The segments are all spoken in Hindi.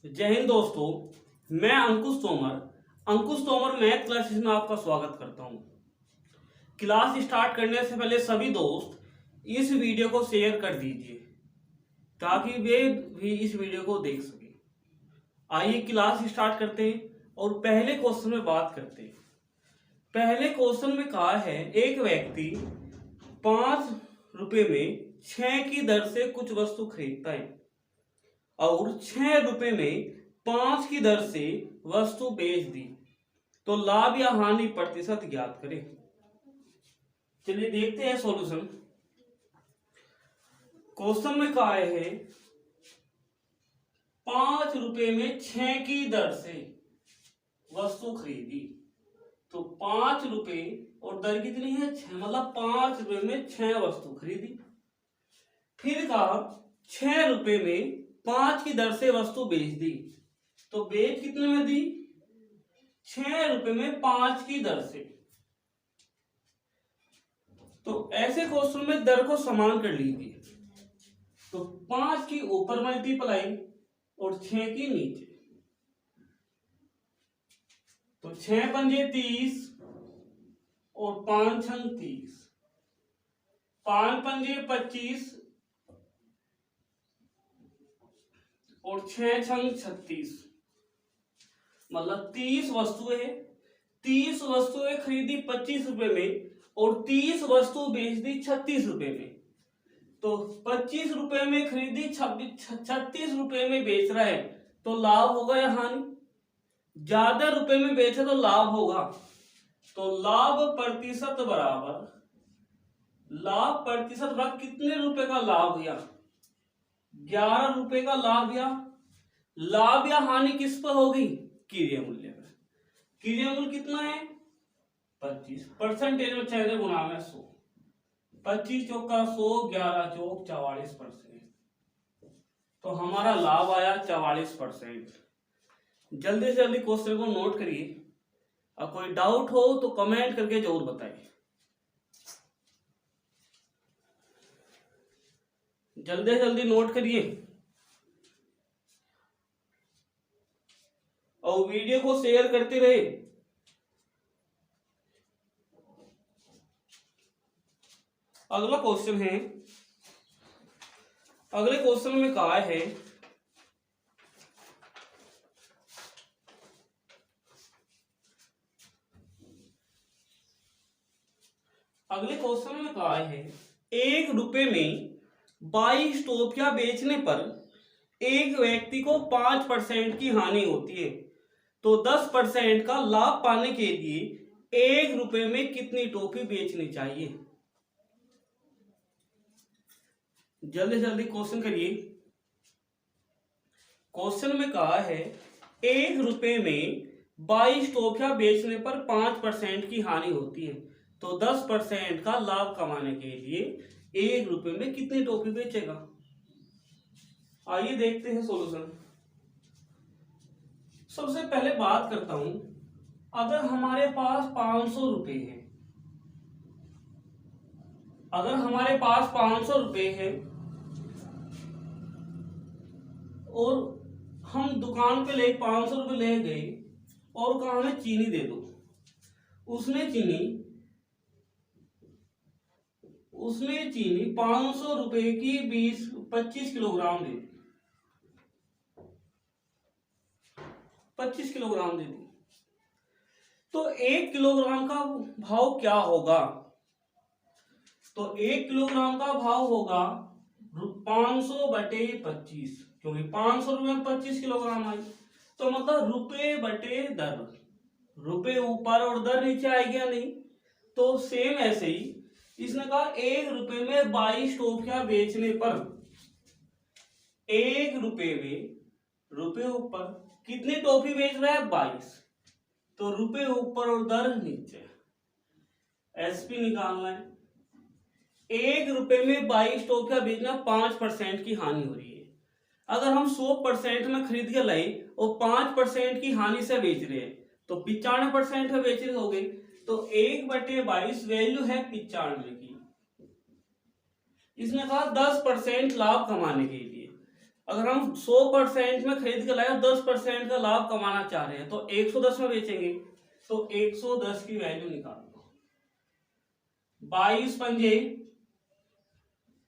जय हिंद दोस्तों। मैं अंकुश तोमर मैथ क्लासेस में आपका स्वागत करता हूं। क्लास स्टार्ट करने से पहले सभी दोस्त इस वीडियो को शेयर कर दीजिए ताकि वे भी इस वीडियो को देख सके। आइए क्लास स्टार्ट करते हैं और पहले क्वेश्चन में बात करते हैं। पहले क्वेश्चन में कहा है एक व्यक्ति 5 रुपए में 6 की दर से कुछ वस्तु खरीदता है और 6 रुपए में 5 की दर से वस्तु बेच दी, तो लाभ या हानि प्रतिशत ज्ञात करें। चलिए देखते हैं सॉल्यूशन। क्वेश्चन में कहा है 5 रुपए में 6 की दर से वस्तु खरीदी, तो 5 रुपए और दर कितनी है 6, मतलब 5 रुपए में 6 वस्तु खरीदी। फिर कहा 6 रुपए में 5 की दर से वस्तु बेच दी, तो बेच कितने में दी 6 रुपए में 5 की दर से। तो ऐसे क्वेश्चन में दर को समान कर लीजिए, तो 5 की ऊपर मल्टीप्लाई और 6 की नीचे, तो 6 पंजे 30 और 5 छंग 30, 5 पंजे 25 और 6 छंग 36, मतलब 30 वस्तुएं, 30 वस्तुएं खरीदी 25 रुपए में और 30 वस्तु बेच दी 36 रुपए में। तो 25 रुपए में खरीदी 36 रुपए में बेच रहा है, तो लाभ होगा या हानि? ज्यादा रुपए में बेचे तो लाभ होगा, तो लाभ प्रतिशत बराबर कितने रुपए का लाभ हुआ? 11 रुपए का लाभ या लाभ या हानि किस पर होगी? क्रिया मूल्य पर। क्रिया मूल्य कितना है 25, परसेंटेज में 6 गुना में 100, 25 चौका 100, 11 चौक 44%, तो हमारा लाभ आया 44%। जल्दी से जल्दी क्वेश्चन को नोट करिए और कोई डाउट हो तो कमेंट करके जरूर बताइए। जल्दी से जल्दी नोट करिए और वीडियो को शेयर करते रहे। अगला क्वेश्चन है, अगले क्वेश्चन में कहा है एक रुपए में 22 टोपियां बेचने पर एक व्यक्ति को 5% की हानि होती है, तो 10% का लाभ पाने के लिए 1 रुपए में कितनी टोपी बेचनी चाहिए? जल्दी जल्दी क्वेश्चन करिए। क्वेश्चन में कहा है 1 रुपए में 22 टोपियां बेचने पर 5% की हानि होती है, तो 10% का लाभ कमाने के लिए 1 रुपए में कितनी टोपी बेचेगा? आइए देखते हैं सॉल्यूशन। सबसे पहले बात करता हूं, अगर हमारे पास 500 रुपए है, अगर हमारे पास 500 रुपए है और हम दुकान पे ले 500 रुपए ले गए और कहा हमें चीनी दे दो, उसने चीनी 500 रुपए की 25 किलोग्राम दे दी, 25 किलोग्राम दे दी, तो 1 किलोग्राम का भाव क्या होगा? तो 1 किलोग्राम का भाव होगा 500 बटे 25, क्योंकि 500 रुपए में 25 किलोग्राम आई, तो मतलब रुपए बटे दर, रुपए ऊपर और दर नीचे आएगी या नहीं? तो सेम ऐसे ही इसने कहा 1 रुपए में 22 टोपियां बेचने पर 1 रुपए में रुपए ऊपर कितनी टोपी बेच रहा है 22, तो रुपए ऊपर और दर नीचे, एसपी निकालना है। 1 रुपए में 22 टोपियां बेचना 5% की हानि हो रही है। अगर हम 100% में खरीद के लाए और 5% की हानि से बेच रहे हैं, तो 95% में बेच रहे हो गए, तो 1/22 वैल्यू है 95 की। इसने कहा 10% लाभ कमाने के लिए, अगर हम 100% में खरीद के लाए 10% का लाभ कमाना चाह रहे हैं तो 110 में बेचेंगे, तो 110 की वैल्यू निकाल दो। 22 पंजे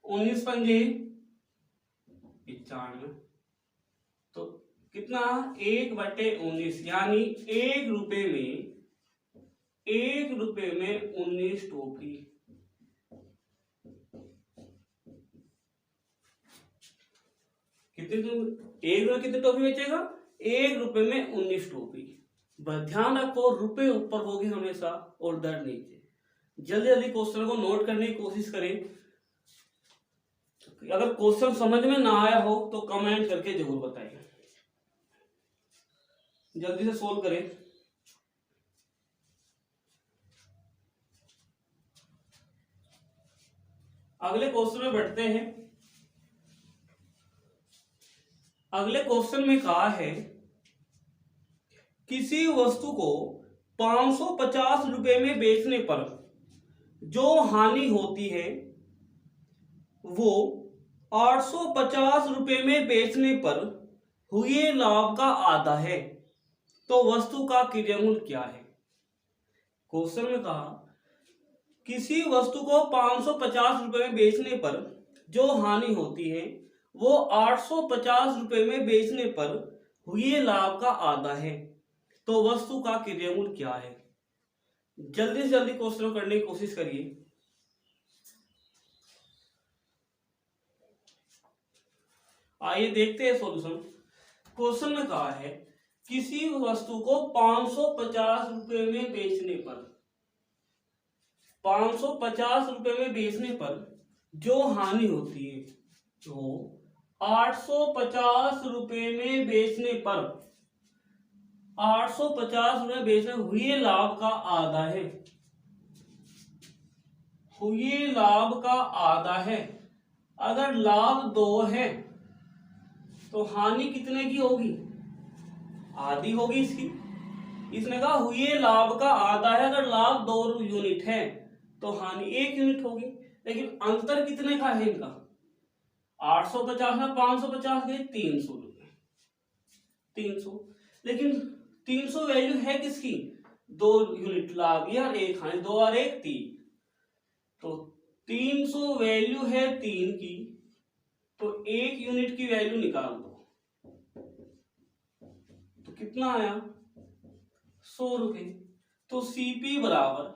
19 पंजे 95, तो कितना 1/19, यानी 1 रुपए में 19 टोपी। कितने 1 रुपए कितने टोपी बेचेगा? 1 रुपए में 19 टोपी। बस ध्यान रखो, रुपए ऊपर होगी हमेशा और दर नीचे। जल्दी जल्दी क्वेश्चन को नोट करने की कोशिश करें। अगर क्वेश्चन समझ में ना आया हो तो कमेंट करके जरूर बताइए। जल्दी से सोल्व करें। अगले क्वेश्चन में बढ़ते हैं। अगले क्वेश्चन में कहा है किसी वस्तु को 550 रुपए में बेचने पर जो हानि होती है वो 850 रुपए में बेचने पर हुए लाभ का आधा है, तो वस्तु का क्रयमूल्य क्या है? क्वेश्चन में कहा किसी वस्तु को 550 रुपए में बेचने पर जो हानि होती है वो 850 रुपए में बेचने पर हुए लाभ का आधा है, तो वस्तु का क्रयमूल्य क्या है? जल्दी से जल्दी क्वेश्चन करने की कोशिश करिए। आइए देखते हैं सॉल्यूशन। क्वेश्चन में कहा है किसी वस्तु को 550 रुपए में बेचने पर 550 रुपए में बेचने पर जो हानि होती है तो 850 रुपए में बेचने पर 850 रुपए बेचने हुए लाभ का आधा है, हुए लाभ का आधा है। अगर लाभ 2 है तो हानि कितने की होगी? आधी होगी इसकी। इसने कहा हुए लाभ का आधा है, अगर लाभ 2 यूनिट है तो हानि 1 यूनिट होगी। लेकिन अंतर कितने का है इनका? 850 में 550 गए 300 रुपए, 300। लेकिन 300 वैल्यू है किसकी? 2 यूनिट लाभ यार 1 हानि, 2 और 1 3, तो 300 वैल्यू है 3 की, तो 1 यूनिट की वैल्यू निकाल दो, तो कितना आया? 100 रुपए। तो सीपी बराबर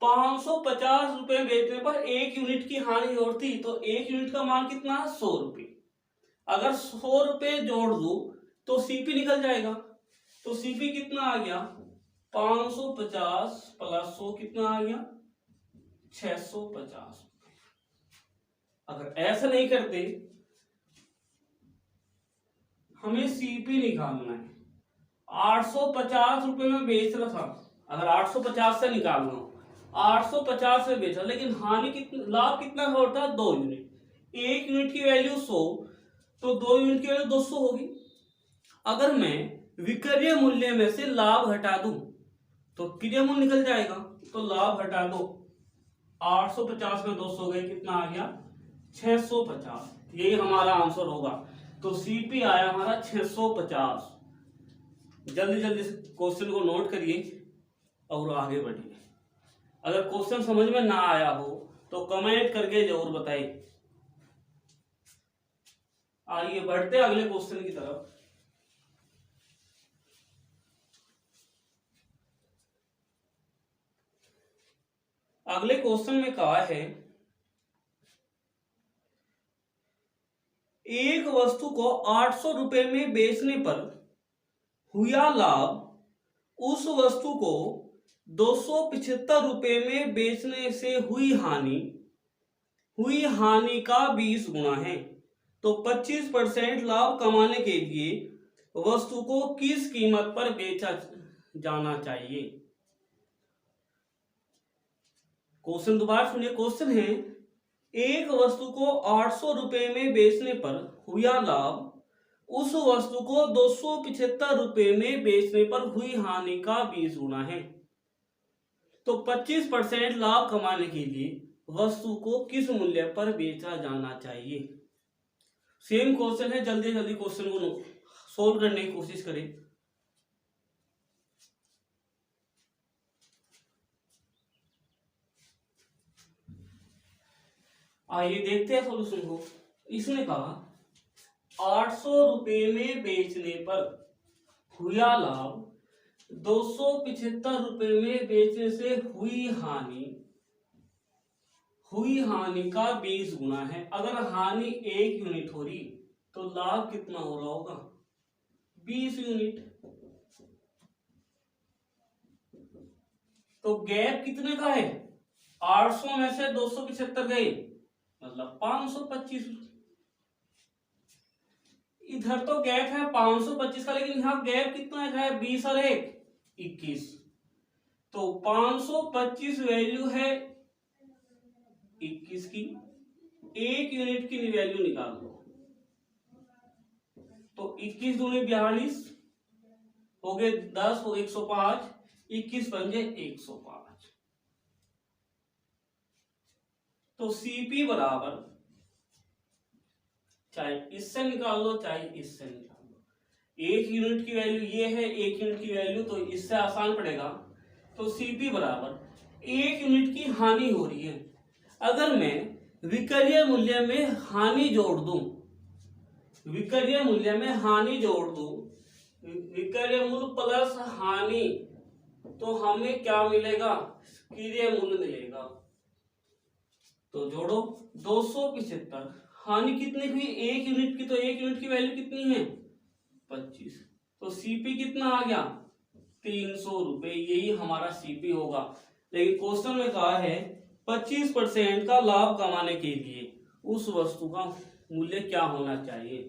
550 रुपए बेचने पर 1 यूनिट की हानि होती, तो 1 यूनिट का मान कितना? 100 रुपए। अगर 100 रुपए जोड़ दो तो सीपी निकल जाएगा, तो सीपी कितना आ गया? 550 प्लस 100 कितना आ गया? 650। अगर ऐसा नहीं करते, हमें सीपी निकालना है। 850 रुपए में बेच रहा था, अगर 850 से निकालना हो, 850 में बेचा, लेकिन हानि कितना, लाभ कितना होता है? 2 यूनिट। 1 यूनिट की वैल्यू 100, तो 2 यूनिट की वैल्यू 200 होगी। अगर मैं विक्रय मूल्य में से लाभ हटा दूं तो क्रय मूल्य निकल जाएगा, तो लाभ हटा दो, 850 में 200 गए, कितना आ गया? 650। यही हमारा आंसर होगा। तो सीपी आया हमारा 650। जल्दी जल्दी से क्वेश्चन को नोट करिए और आगे बढ़िए। अगर क्वेश्चन समझ में ना आया हो तो कमेंट करके जरूर बताइए। आइए बढ़ते अगले क्वेश्चन की तरफ। अगले क्वेश्चन में कहा है एक वस्तु को 800 रुपए में बेचने पर हुआ लाभ उस वस्तु को 275 रुपए में बेचने से हुई हानि का 20 गुना है, तो 25% लाभ कमाने के लिए वस्तु को किस कीमत पर बेचा जाना चाहिए? क्वेश्चन दोबारा सुनिए। क्वेश्चन है एक वस्तु को 800 रुपए में बेचने पर हुआ लाभ उस वस्तु को 275 रुपए में बेचने पर हुई हानि का 20 गुना है, तो 25% लाभ कमाने के लिए वस्तु को किस मूल्य पर बेचा जाना चाहिए? सेम क्वेश्चन है, जल्दी जल्दी क्वेश्चन को सोल्व करने की कोशिश करें। आइए देखते हैं सॉल्यूशन को। इसने कहा 800 रुपए में बेचने पर हुआ लाभ 275 रुपए में बेचने से हुई हानि का 20 गुना है। अगर हानि 1 यूनिट हो रही तो लाभ कितना हो रहा होगा? 20 यूनिट। तो गैप कितने का है? 800 में से 275 गए, मतलब 525। इधर तो गैप है 525 का, लेकिन यहाँ गैप कितना है? 20 और 1 21। तो 525 वैल्यू है 21 की, 1 यूनिट की वैल्यू निकाल दो। तो 21 दूनी 42 हो गए, 10 हो 105, 21 बन गए 105। तो सीपी बराबर, चाहे इससे निकाल लो चाहे इससे निकाल लो, 1 यूनिट की वैल्यू ये है, 1 यूनिट की वैल्यू, तो इससे आसान पड़ेगा। तो सीपी बराबर 1 यूनिट की हानि हो रही है। अगर मैं विक्रय मूल्य में हानि जोड़ दूं, विक्रय मूल्य में हानि जोड़ दूं, विक्रय मूल्य प्लस हानि, तो हमें क्या मिलेगा? क्रय मूल्य मिलेगा। तो जोड़ो 275, हानि कितनी हुई? 1 यूनिट की, तो 1 यूनिट की वैल्यू कितनी है? 25। तो सीपी कितना आ गया? 300 रुपए। यही हमारा सीपी होगा। लेकिन क्वेश्चन में कहा है 25% का लाभ कमाने के लिए उस वस्तु का मूल्य क्या होना चाहिए?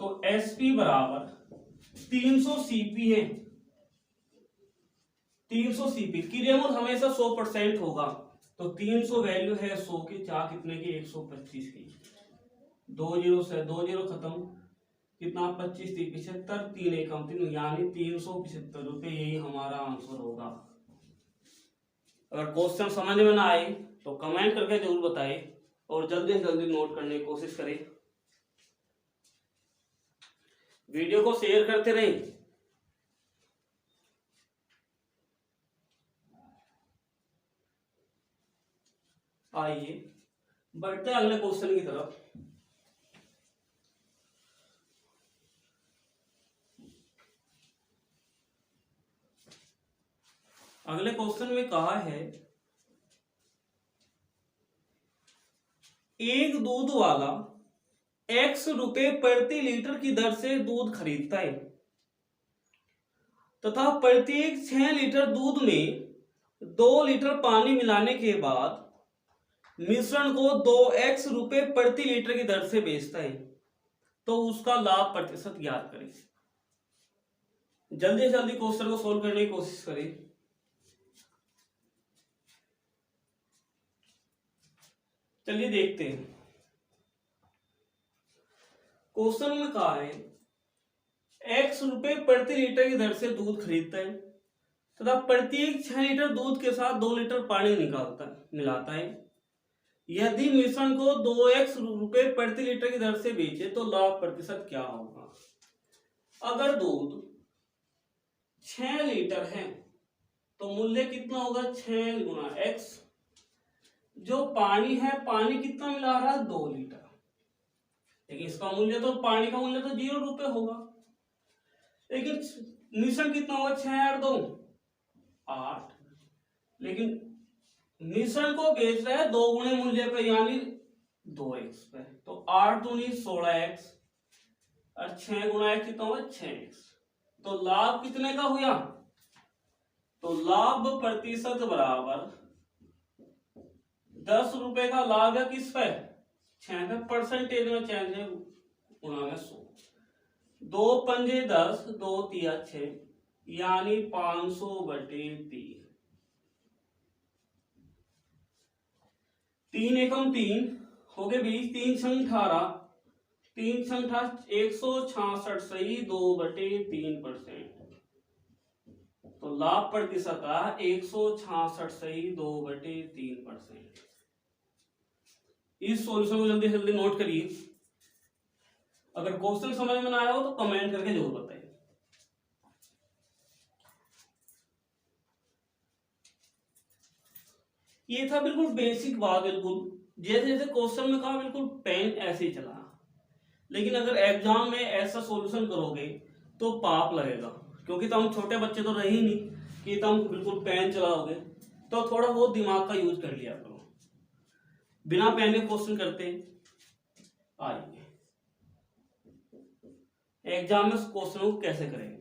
तो एसपी बराबर 300 सीपी है, 300 सीपी, क्रय मूल्य हमेशा 100% होगा। तो 300 वैल्यू है 100 की, 4 कितने की? 125 की, 2 जीरो से 2 जीरो खत्म, कितना? 25 3 75, 3 एकम 3, यानी 375 रुपए। यही हमारा आंसर होगा। अगर क्वेश्चन समझ में ना आए तो कमेंट करके जरूर बताएं और जल्दी से जल्दी नोट करने की कोशिश करें। वीडियो को शेयर करते रहें। आइए बढ़ते हैं अगले क्वेश्चन की तरफ। अगले क्वेश्चन में कहा है एक दूध वाला x रुपए प्रति लीटर की दर से दूध खरीदता है तथा प्रत्येक 6 लीटर दूध में 2 लीटर पानी मिलाने के बाद मिश्रण को 2x रुपए प्रति लीटर की दर से बेचता है, तो उसका लाभ प्रतिशत ज्ञात करें। जल्दी से जल्दी क्वेश्चन को सोल्व करने की कोशिश करें। चलिए देखते हैं। क्वेश्चन में कहा है x रुपए प्रति लीटर की दर से दूध खरीदता है तथा प्रत्येक 6 लीटर दूध के साथ 2 लीटर पानी मिलाता है। यदि मिश्रण को 2x रुपए प्रति लीटर की दर से बेचे तो लाभ प्रतिशत क्या होगा? अगर दूध 6 लीटर है तो मूल्य कितना होगा? 6 गुना x। जो पानी है, पानी कितना मिला रहा है? 2 लीटर। लेकिन इसका मूल्य तो, पानी का मूल्य तो 0 रुपए होगा। लेकिन मिश्रण कितना होगा? 6 और 2 8। लेकिन मिश्रण को बेच रहा है 2 गुणे मूल्य पे, यानी 2x पे। तो 8 दूनी 16x और 6 गुना x कितना होगा? 6x। तो लाभ कितने का हुआ? तो लाभ प्रतिशत बराबर 10 रुपए का लाभ है किस पे? 6 पे। परसेंटेज में चेंज है, गुणा में 100। 2 पंजे 10, 2 तिया 6, यानी 500/3। 3 एकम 3 हो गए 20, 3 छंग 18, 3 छंग 166 सही, 2/3%। तो लाभ प्रतिशत 166 सही, 2/3%। इस सॉल्यूशन को जल्दी जल्दी नोट करिए। अगर क्वेश्चन समझ में ना आया हो तो कमेंट करके जरूर बताइए। ये था बिल्कुल बेसिक बात, बिल्कुल जैसे जैसे क्वेश्चन में कहा बिल्कुल पेन ऐसे ही चला। लेकिन अगर एग्जाम में ऐसा सॉल्यूशन करोगे तो पाप लगेगा, क्योंकि तुम छोटे बच्चे तो रहे ही नहीं कि तुम बिल्कुल पेन चलाओगे। तो थोड़ा बहुत दिमाग का यूज कर लिया करो। बिना पेन के क्वेश्चन करते आइए एग्जाम में क्वेश्चन को कैसे करेंगे।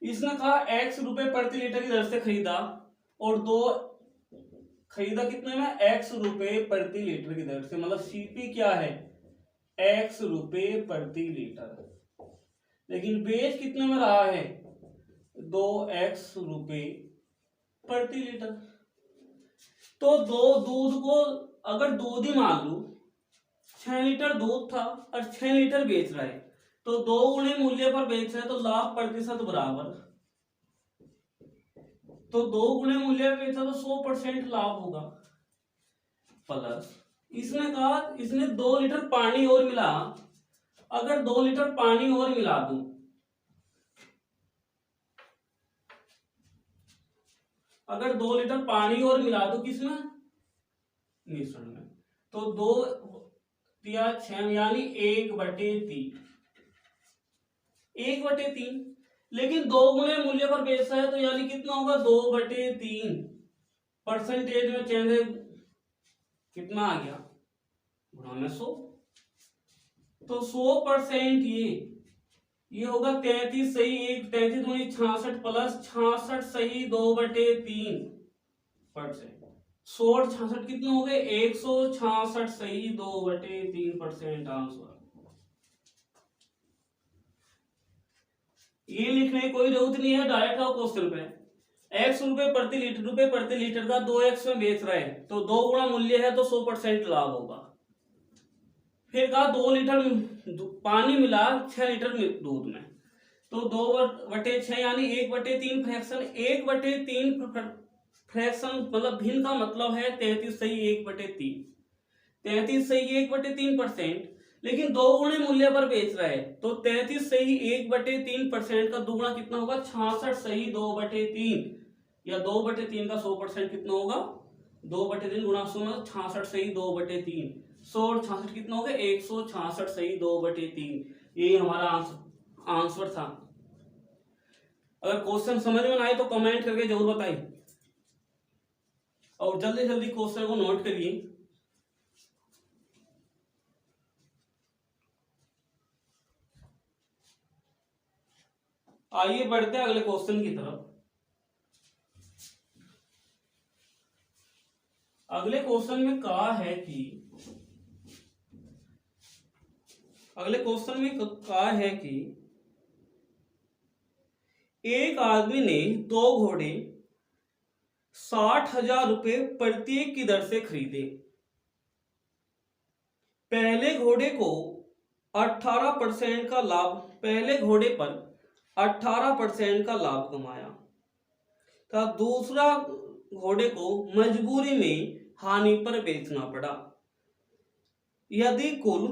इसने कहा x रुपए प्रति लीटर की दर से खरीदा और दो खरीदा कितने में, x रुपए प्रति लीटर की दर से, मतलब सीपी क्या है, x रुपए प्रति लीटर। लेकिन बेच कितने में रहा है, 2x रुपए प्रति लीटर। तो दो दूध को अगर दूध ही मान लू, 6 लीटर दूध था और 6 लीटर बेच रहा है, तो 2 गुणे मूल्य पर बेच रहा है, तो लाभ प्रतिशत बराबर, तो 2 गुणे मूल्य पर बेचा तो 100% लाभ होगा। प्लस इसने कहा इसने 2 लीटर पानी और मिला, अगर 2 लीटर पानी और मिला दूं, अगर 2 लीटर पानी और मिला दूं किसमें, मिश्रण में, तो 2 या 6 यानी 1/3, 1/3। लेकिन 2 गुणे मूल्य पर बेचा है तो यानी कितना होगा, 2/3। परसेंटेज में चेंज है, कितना आ गया, गुणा में 100, तो 100% ये होगा 33 सही 1, 33 दूनी 66 प्लस 66 सही 2/3%। 66 कितने हो गए, 166 सही 2/3% आंसर। ये लिखने की कोई जरूरत नहीं है, डायरेक्ट आओ क्वेश्चन पे। x रुपए प्रति लीटर का 2x में बेच रहा है, तो 2 गुणा मूल्य है तो 100% लाभ होगा। फिर कहा 2 लीटर पानी मिला 6 लीटर दूध में, तो 2/6 यानी 1/3 फ्रैक्शन, 1/3 फ्रैक्शन मतलब भिन्न का मतलब है 33 सही 1/3, 33 सही 1/3%। लेकिन 2 गुणे मूल्य पर बेच रहा है, तो 33 सही 1/3% का दुगुना कितना होगा, 66 सही 2/3, या 2/3 का 100% कितना होगा, 2/3 गुणा 100 में 66 सही 2/3, 100 और 66 कितना हो गया, 166 सही 2/3। यही हमारा आंसर था। अगर क्वेश्चन समझ में ना आए तो कमेंट करके जरूर बताइए, और जल्दी जल्दी क्वेश्चन को नोट करिए। आइए बढ़ते हैं अगले क्वेश्चन की तरफ। अगले क्वेश्चन में कहा है कि एक आदमी ने 2 घोड़े 60,000 रुपए प्रत्येक की दर से खरीदे। पहले घोड़े को 18% का लाभ, पहले घोड़े पर 18% का लाभ कमाया, तो दूसरा घोड़े को मजबूरी में हानि पर बेचना पड़ा। यदि कुल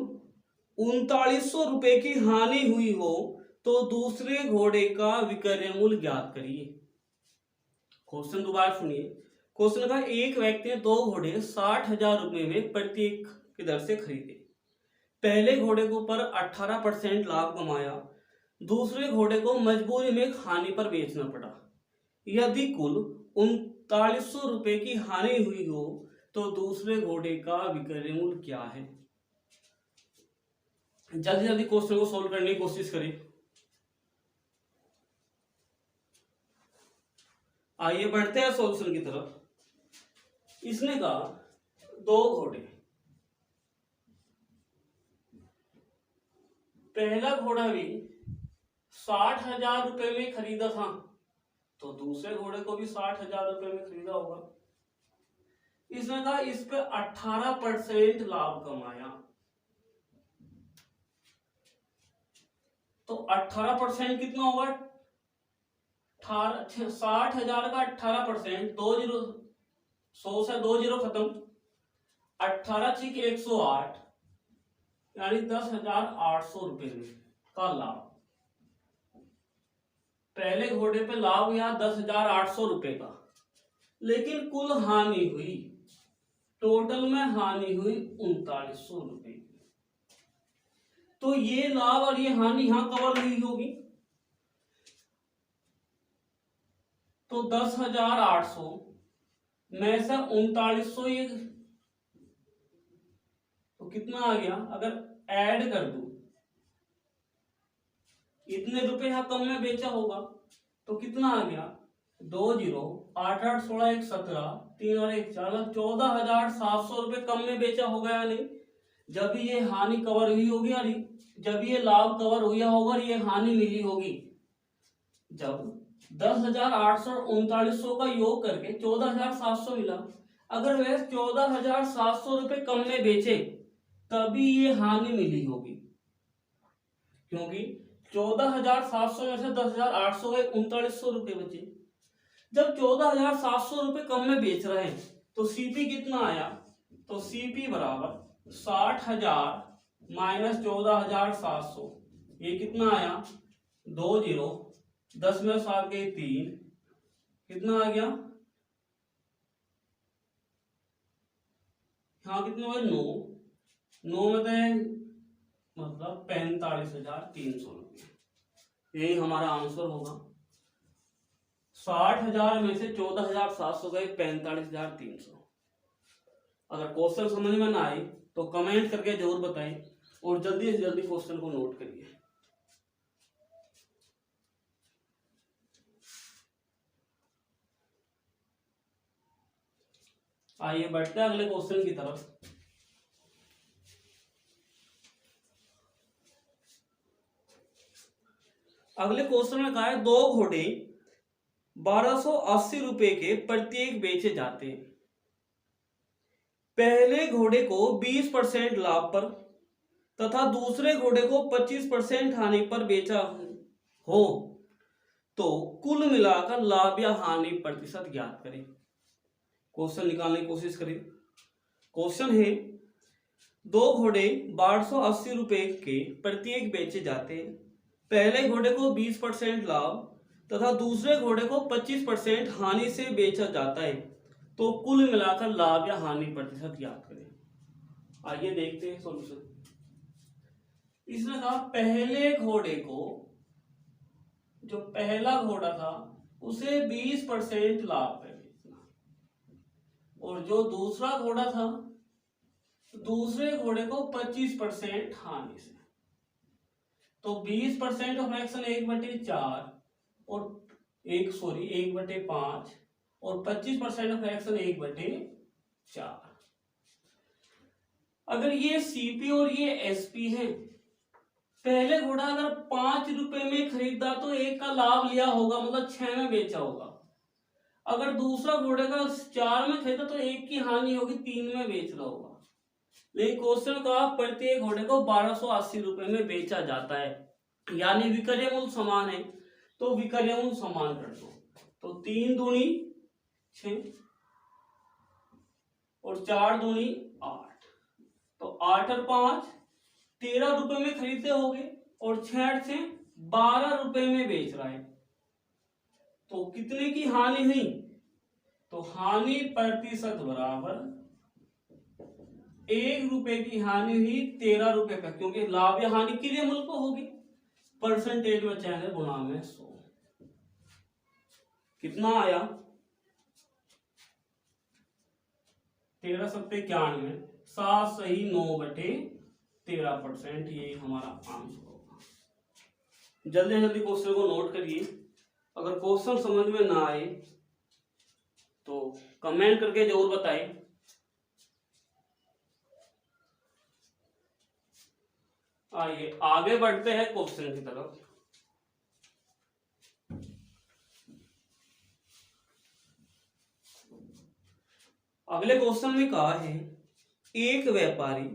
3900 रुपए की हानि हुई हो तो दूसरे घोड़े का विक्रय मूल्य ज्ञात करिए। क्वेश्चन दोबारा सुनिए। क्वेश्चन का, एक व्यक्ति ने 2 घोड़े 60,000 रुपए में प्रत्येक की दर से खरीदे। पहले घोड़े को पर 18% लाभ कमाया, दूसरे घोड़े को मजबूरी में हानि पर बेचना पड़ा। यदि कुल 3900 रुपए की हानि हुई हो तो दूसरे घोड़े का विक्रय मूल्य क्या है। जल्दी जल्दी क्वेश्चन को सोल्व करने की कोशिश करें। आइए बढ़ते हैं सॉल्यूशन की तरफ। इसने कहा 2 घोड़े, पहला घोड़ा भी 60,000 रुपए में खरीदा था, तो दूसरे घोड़े को भी 60,000 रुपए में खरीदा होगा। इसने कहा इस पे 18% लाभ कमाया, तो 18% कितना होगा, 60,000 का 18%, 100 से 2 जीरो खत्म, 18 छिक 108 यानी 10,800 रुपए में का लाभ। पहले घोड़े पे लाभ यहाँ 10,800 रुपए का, लेकिन कुल हानि हुई, टोटल में हानि हुई 3900 रुपए की। तो ये लाभ और ये हानि यहां कवर हुई होगी। तो 10,800 में से 3900 ये तो कितना आ गया, अगर ऐड कर दूं इतने रुपए यहां कम में बेचा होगा तो कितना आ गया, 2 0 8 8 16 1 17 3 और 1 4 14,700 रुपए कम में बेचा होगा या नहीं। जब ये हानि कवर हुई होगी यानी जब ये लाभ कवर हुआ होगा और ये हानि मिली होगी, जब 10,800 और 3900 का योग करके 14,700 मिला। अगर वह 14,700 रुपए कम में बेचे तभी ये हानि मिली होगी, क्योंकि 14,700 में से 10,800 गए 3900 रुपए बचे। जब 14,700 रुपए कम में बेच रहे हैं तो सीपी कितना आया, तो सीपी बराबर 60,000 माइनस 14,700, ये कितना आया 2 0 10 में 7 गए 3, कितना आ गया, हाँ कितना हुआ 9 में तो मतलब 45,300 रुपये, यही हमारा आंसर होगा। 60,000 में से 14,700 गए 45,300। अगर क्वेश्चन समझ में ना आए तो कमेंट करके जरूर बताएं और जल्दी से जल्दी क्वेश्चन को नोट करिए। आइए बढ़ते हैं अगले क्वेश्चन की तरफ। अगले क्वेश्चन में कहा है 2 घोड़े 1280 रुपए के प्रत्येक बेचे जाते हैं। पहले घोड़े को 20% लाभ पर तथा दूसरे घोड़े को 25% हानि पर बेचा हो तो कुल मिलाकर लाभ या हानि प्रतिशत ज्ञात करें। क्वेश्चन निकालने की कोशिश करें। क्वेश्चन है 2 घोड़े 1280 रुपए के प्रत्येक बेचे जाते हैं। पहले घोड़े को 20% लाभ तथा दूसरे घोड़े को 25% हानि से बेचा जाता है तो कुल मिलाकर लाभ या हानि प्रतिशत ज्ञात करें। आइए देखते हैं सॉल्यूशन। इसने कहा पहले घोड़े को, जो पहला घोड़ा था उसे 20% लाभ पे बेचना, और जो दूसरा घोड़ा था दूसरे घोड़े को 25% हानि से। तो 20% ऑफ फ्रैक्शन 1/4 और 1/5 और 25% ऑफ फ्रैक्शन 1/4। अगर ये सीपी और ये एसपी है, पहले घोड़ा अगर 5 रुपए में खरीदा तो 1 का लाभ लिया होगा, मतलब 6 में बेचा होगा। अगर दूसरा घोड़े का 4 में खरीदा तो 1 की हानि होगी, 3 में बेच रहा होगा। लेकिन क्वेश्चन का प्रत्येक घोड़े को 1280 रुपए में बेचा जाता है, यानी विक्रय मूल्य समान है तो विक्रय मूल्य समान कर दो। तो 3 दूनी 6 और 4 दूनी 8, तो 8 और 5 13 रुपए में खरीदते होंगे और 6 से 12 रुपए में बेच रहा है, तो कितने की हानि हुई, तो हानि प्रतिशत बराबर 1 रुपए की हानि हुई 13 रुपए का, क्योंकि लाभ या हानि कितने मूल्य को होगी, परसेंटेज में चेंज गुणा में 100। कितना आया 13 सत्ते 91, 7 सही 9/13%, ये हमारा आंसर होगा। जल्दी जल्दी क्वेश्चन को नोट करिए। अगर क्वेश्चन समझ में ना आए तो कमेंट करके जरूर बताएं। आइए आगे बढ़ते हैं क्वेश्चन की तरफ। अगले क्वेश्चन में कहा है एक व्यापारी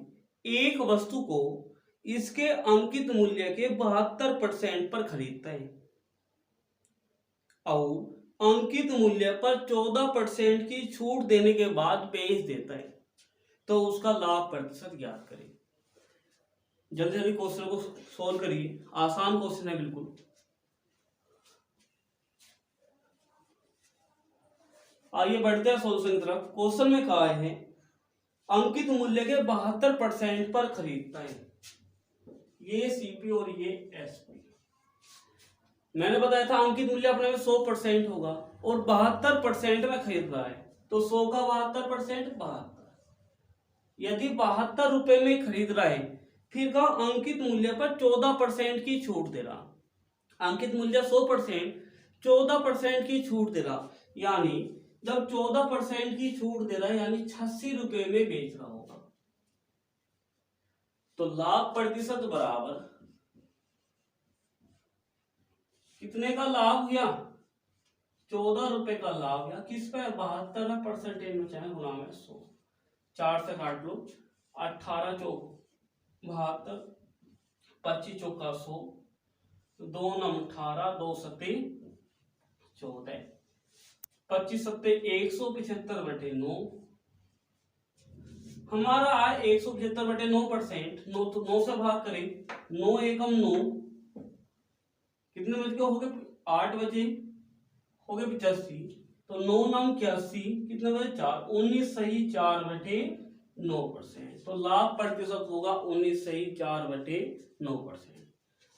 एक वस्तु को इसके अंकित मूल्य के 72% पर खरीदता है और अंकित मूल्य पर 14% की छूट देने के बाद बेच देता है, तो उसका लाभ प्रतिशत ज्ञात करें। जल्दी जल्दी क्वेश्चन को सोल्व करिए, आसान क्वेश्चन है बिल्कुल। आइए बढ़ते हैं सॉल्यूशन की तरफ। क्वेश्चन में कहा है अंकित मूल्य के 72% पर खरीदता है, ये सीपी और ये एसपी। मैंने बताया था अंकित मूल्य अपने में 100% होगा और 72% में खरीद रहा है, तो 100 का 72% 72। यदि 72 रुपए में खरीद रहा है, फिर का अंकित मूल्य पर 14% की छूट दे रहा। अंकित मूल्य 100%, 14% की छूट दे रहा, यानी जब 14% की छूट दे रहा है यानी 86 रुपए में बेच रहा होगा। तो लाभ प्रतिशत बराबर कितने का लाभ हुआ? 14 रुपए का लाभ हुआ। किस पे? 72 परसेंटेज में, चाहे गुना में 100। 4 से काट लो, 18 चौक 72, 25 चौका 100, 2 9 18, 2 सत्ते 14, 25 सत्ते 175/9। हमारा आय 175/9%। 9 से भाग करें, 9 एकम 9, कितने बज के हो गए? 8 बजे हो गए 85, तो 9 9 81, कितने बजे? 4। 19 सही 4/9%। तो लाभ प्रतिशत होगा 19 सही 4/9%।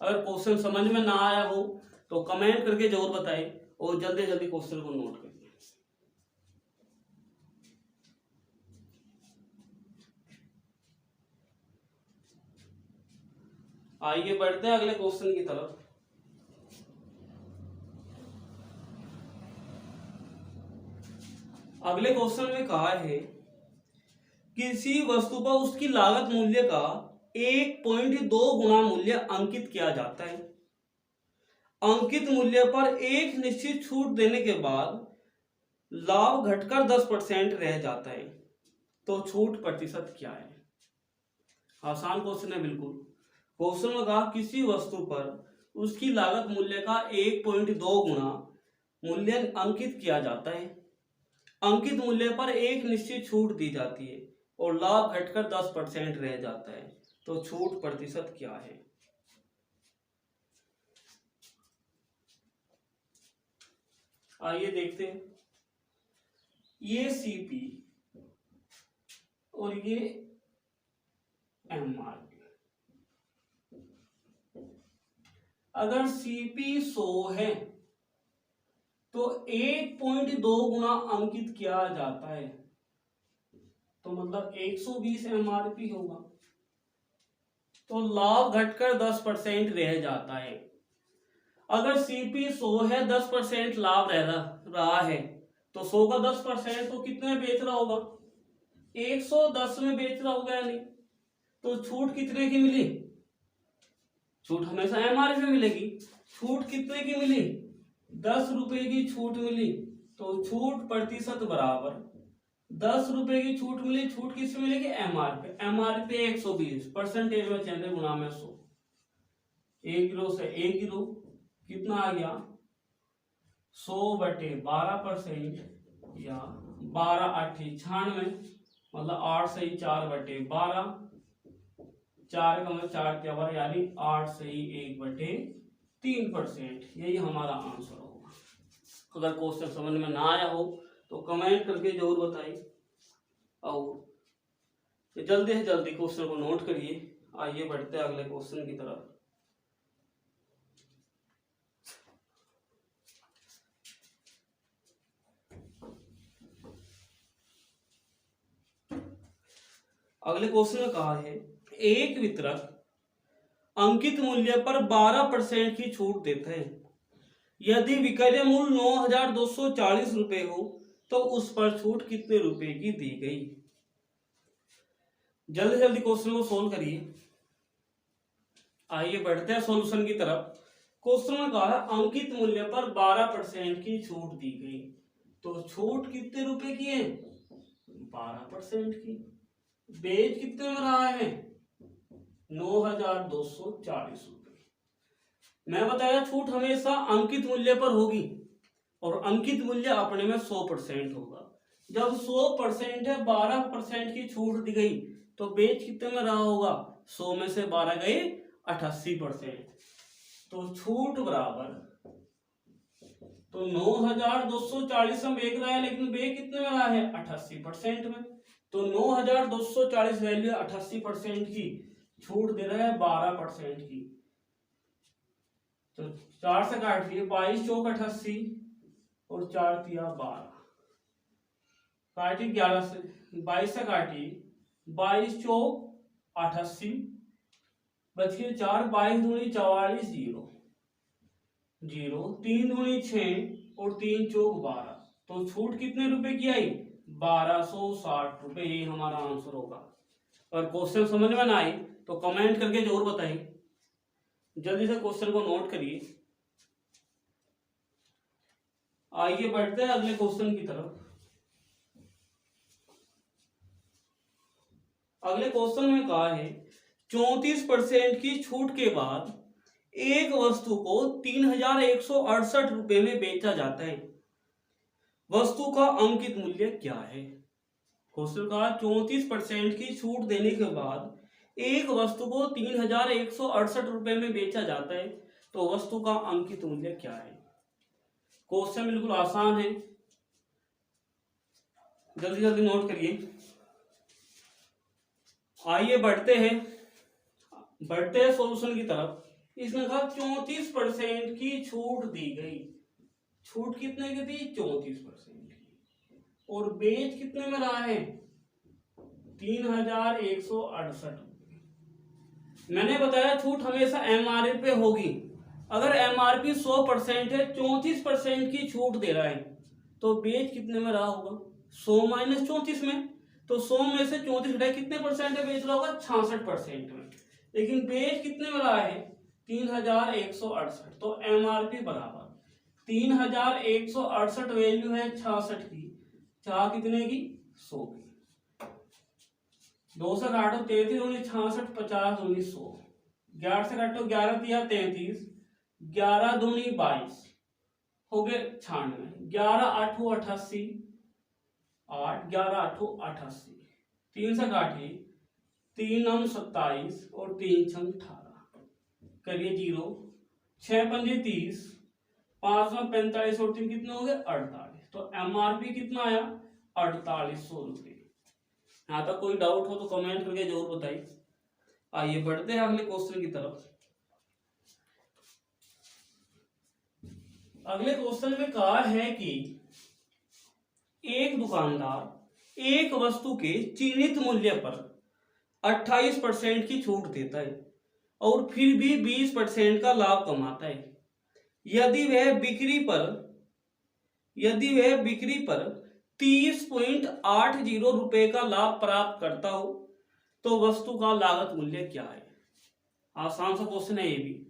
अगर क्वेश्चन समझ में ना आया हो तो कमेंट करके जरूर बताएं और जल्दी जल्दी क्वेश्चन को नोट करिए। आइए बढ़ते हैं अगले क्वेश्चन की तरफ। अगले क्वेश्चन में कहा है किसी वस्तु पर उसकी लागत मूल्य का 1.2 गुना मूल्य अंकित किया जाता है। अंकित मूल्य पर एक निश्चित छूट देने के बाद लाभ घटकर 10% रह जाता है, तो छूट प्रतिशत क्या है? आसान क्वेश्चन है बिल्कुल। क्वेश्चन में कहा किसी वस्तु पर उसकी लागत मूल्य का 1.2 गुना मूल्य अंकित किया जाता है। अंकित मूल्य पर एक निश्चित छूट दी जाती है और लाभ घटकर 10% रह जाता है, तो छूट प्रतिशत क्या है? आइए देखते हैं। ये सीपी और ये एमआरपी। अगर सीपी 100 है तो 1.2 गुना अंकित किया जाता है, तो मतलब 120 एमआरपी होगा, तो लाभ घटकर 10% रह जाता है। अगर सीपी 100 है, 10% लाभ रह रहा है, तो 100 का 10% तो कितने में बेच रहा होगा? 110 में बेच रहा होगा, यानी तो छूट कितने की मिली? छूट हमेशा एमआरपी में मिलेगी। छूट कितने की मिली? 10 रुपए की छूट मिली, तो छूट प्रतिशत बराबर 10 रुपए की छूट मिली। छूट किससे मिलेगी? एमआरपी। एमआरपी 120, परसेंटेज में चेंज गुना में 100। 1 किलो से 1 किलो कितना आ गया? 100/12%, या 12 8 96, मतलब 8 सही 4/12, 4 का मतलब 4 के बार, यानी 8 सही 1/3%। यही हमारा आंसर होगा। अगर क्वेश्चन समझ में ना आया हो तो कमेंट करके जरूर बताइए और जल्दी से जल्दी क्वेश्चन को नोट करिए। आइए बढ़ते हैं अगले क्वेश्चन की तरफ। अगले क्वेश्चन में कहा है एक वितरक अंकित मूल्य पर 12% की छूट देता है। यदि विक्रय मूल्य 9,240 रुपए हो तो उस पर छूट कितने रुपए की दी गई? जल्दी जल्दी क्वेश्चन को सोल्व करिए। आइए बढ़ते हैं सॉल्यूशन की तरफ। क्वेश्चन में कहा है अंकित मूल्य पर 12% की छूट दी गई, तो छूट कितने रुपए की है? 12% की। बेच कितने में रहा है? 9,240 रुपए। मैं बताया छूट हमेशा अंकित मूल्य पर होगी और अंकित मूल्य अपने में 100% होगा, जब 100% है, 12% की छूट दी गई, तो बेच कितने में रहा होगा? 100 में से 12 गए 88%। तो छूट बराबर, तो 9240 में बेच रहा है, लेकिन बेच कितने में रहा है? 88% में। तो 9240 वैल्यू है 88% की, छूट दे रहा है 12% की। तो 4 से काट दिए, 22 चौक 88 और 4 तिया 12, काटी 11 से, 22 से काटी, 22 चौक 88, बच गए 4, 22 दूनी 44, 0 0, 3 दूनी 6 और 3 चौक 12। तो छूट कितने रुपए की आई? 1260 रुपए। ये हमारा आंसर होगा। और क्वेश्चन समझ में ना आई तो कमेंट करके जरूर बताइए। जल्दी से क्वेश्चन को नोट करिए। आइए बढ़ते हैं अगले क्वेश्चन की तरफ। अगले क्वेश्चन में कहा है 34% की छूट के बाद एक वस्तु को 3168 रुपए में बेचा जाता है, वस्तु का अंकित मूल्य क्या है? क्वेश्चन का 34% की छूट देने के बाद एक वस्तु को 3168 रुपए में बेचा जाता है, तो वस्तु का अंकित मूल्य क्या है? क्वेश्चन बिल्कुल आसान है, जल्दी जल्दी नोट करिए। आइए बढ़ते हैं सॉल्यूशन की तरफ। इसने कहा 34% की छूट दी गई। छूट कितने की थी? 34% की। और बेच कितने में रहा है? 3168। मैंने बताया छूट हमेशा एमआरपी पे होगी। अगर एमआरपी 100% है, 34% की छूट दे रहा है, तो बेच कितने में रहा होगा? 100 माइनस 34 में। तो 100 में से 34 घटाए, कितने परसेंट है बेच रहा होगा? 66% में। लेकिन बेच कितने में रहा है? 3168। तो एमआरपी बराबर 3168 वैल्यू है 66 की, चाह कितने की? 100 की। 2 से काटो, 33 दूनी 66, 50 दूनी 100, 11 से काटो, 11 तिया 33, 11 दूनी 22, हो गए 96, 11 आठों 88, 8, 11 आठों 88, 3 से काटिए, 3 9 27 और 3 6 18, करिए 0, 6 पंजे 30, 5 9 45 और 3 कितने हो गए? 48। तो एमआरपी कितना आया? 4800 रुपये। यहाँ तक कोई डाउट हो तो कमेंट करके जरूर बताइए। आइए बढ़ते हैं अगले क्वेश्चन की तरफ। अगले क्वेश्चन में कहा है कि एक दुकानदार एक वस्तु के चिन्हित मूल्य पर 28% की छूट देता है और फिर भी 20% का लाभ कमाता है। यदि वह बिक्री पर 30.80 रुपए का लाभ प्राप्त करता हो, तो वस्तु का लागत मूल्य क्या है? आसान सा क्वेश्चन है ये भी।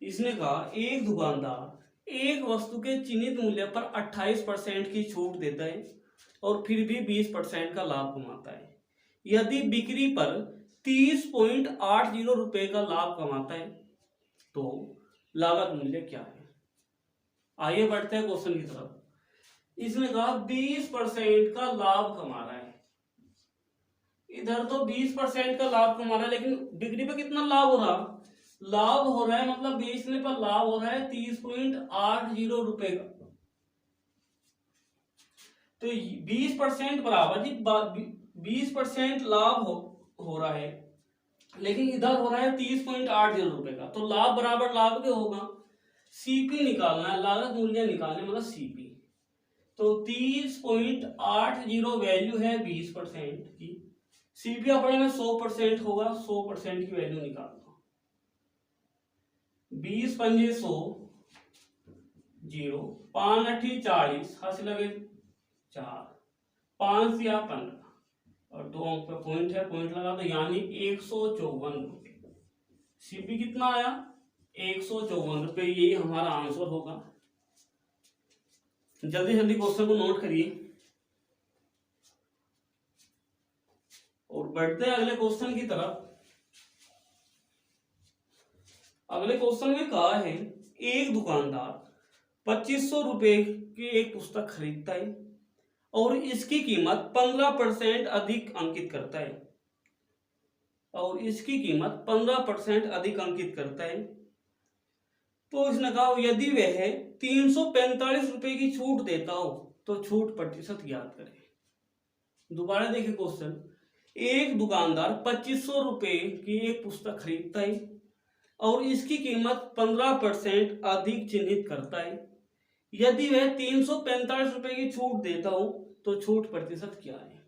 इसने कहा एक दुकानदार एक वस्तु के चिन्हित मूल्य पर 28% की छूट देता है और फिर भी 20% का लाभ कमाता है। यदि बिक्री पर 30.80 रुपए का लाभ कमाता है, तो लागत मूल्य क्या है? आइए बढ़ते हैं क्वेश्चन की तरफ। इसने कहा 20% का लाभ कमा रहा है। इधर तो 20% का लाभ कमा रहा है, लेकिन बिक्री पे कितना लाभ हो रहा? लाभ हो रहा है, मतलब बेचने पर लाभ हो रहा है 30.80 रुपए का। तो 20% बराबर जी 20% लाभ हो रहा है, लेकिन इधर हो रहा है 30.80 रुपए का। तो लाभ बराबर लाभ के होगा। सीपी निकालना है, लागत मूल्य निकालने मतलब सीपी। तो 30.80 वैल्यू है 20% की। सीपी अपने में 100% होगा, 100% की वैल्यू निकालना। 20 पंजे 100, 0, 5 अठी 40, हंस लगे 4, 5 या 15 और 2 अंक पे पॉइंट है, पॉइंट लगा तो यानी 154 रुपए। सीपी कितना आया? 154 रुपए। ये हमारा आंसर होगा। जल्दी जल्दी क्वेश्चन को नोट करिए और बढ़ते हैं अगले क्वेश्चन की तरफ। अगले क्वेश्चन में कहा है एक दुकानदार 2500 रुपए की एक पुस्तक खरीदता है और इसकी कीमत 15% अधिक अंकित करता है, और इसकी कीमत 15% अधिक अंकित करता है। तो इसने कहा यदि वह 345 रुपए की छूट देता हो तो छूट प्रतिशत ज्ञात करें। दोबारा देखिए क्वेश्चन, एक दुकानदार 2500 रुपए की एक पुस्तक खरीदता है और इसकी कीमत 15% अधिक चिन्हित करता है। यदि वह 345 रुपए की छूट देता हो तो छूट प्रतिशत क्या है?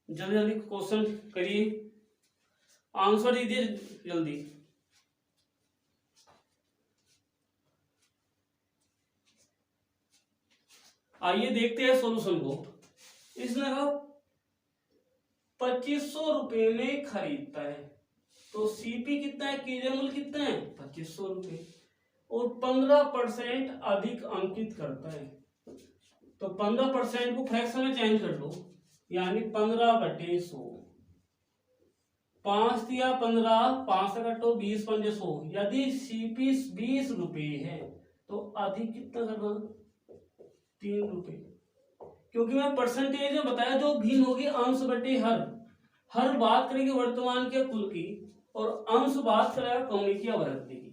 जल्दी जल्दी क्वेश्चन करिए, आंसर दीजिए जल्दी। आइए देखते हैं सॉल्यूशन को। इसने कहा 2500 रुपए में खरीदता है, तो सीपी कितना है, कीजिए मूल्य कितना है 2500 रुपए, और 15% अधिक अंकित करता है। तो 15% को फ्रैक्शन में चेंज कर लो, यानी 15/100। 5 दिया 15, 5 से कटो 20 पंजे 100। यदि सीपी 20 रुपए है तो अधिक कितना करना, 3 रुपए, क्योंकि मैं परसेंटेज में बताया जो भिन्न होगी अंश बटे हर बात करेगी वर्तमान के कुल की, और अंश बात करेगा कमी की या वृद्धि की।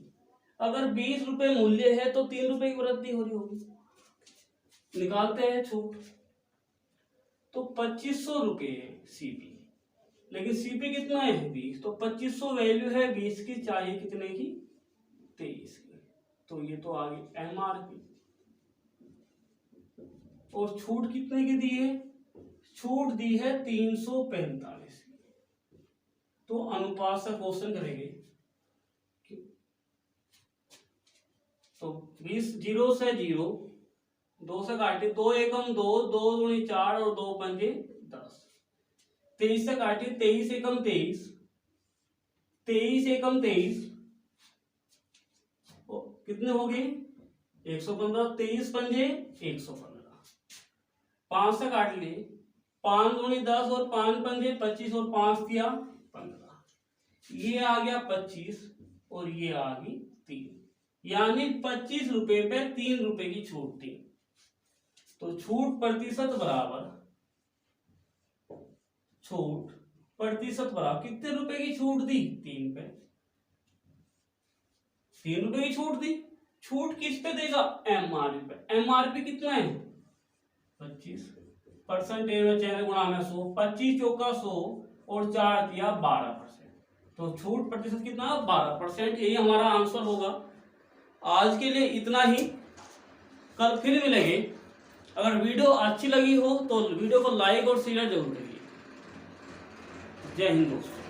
अगर 20 रुपए मूल्य है तो 3 रुपए की वृद्धि हो रही होगी। निकालते हैं छूट, तो 2500 रुपए है सीपी, लेकिन सीपी कितना है 20, तो 2500 वैल्यू है 20 की, चाहिए कितने की 23 की, तो ये तो आ गई एमआरपी। और छूट कितने की दी है, छूट दी है 345 की। तो अनुपात से क्वेश्चन करेंगे, तो 20 0 से 0, 2 से काटे, 2 एकम 2, 2 दूनी 4 और 2 पंजे 10। 23 से काटे, 23 एकम 23, 23 एकम 23, कितने हो गए 115, 23 पंजे 115। 5 से काट लिए, 5 दूनी 10 और 5 पंजे 25 और 5 दिया 15, ये आ गया 25 और ये आ गई 3, यानी 25 रुपए पे 3 रुपए की छूट थी। तो छूट प्रतिशत बराबर कितने रुपए की छूट दी, 3 पे, 3 रुपए की छूट दी। छूट किस पे देगा, एमआरपी पे। एमआरपी कितना है 25, परसेंटेज में चेंज गुणा में 100, 25 चौका 100 और 4 दिया 12%, तो छूट प्रतिशत कितना 12%। यही हमारा आंसर होगा। आज के लिए इतना ही, कल फिर मिलेंगे। अगर वीडियो अच्छी लगी हो तो वीडियो को लाइक और शेयर जरूर करिए। जय हिंद दोस्तों।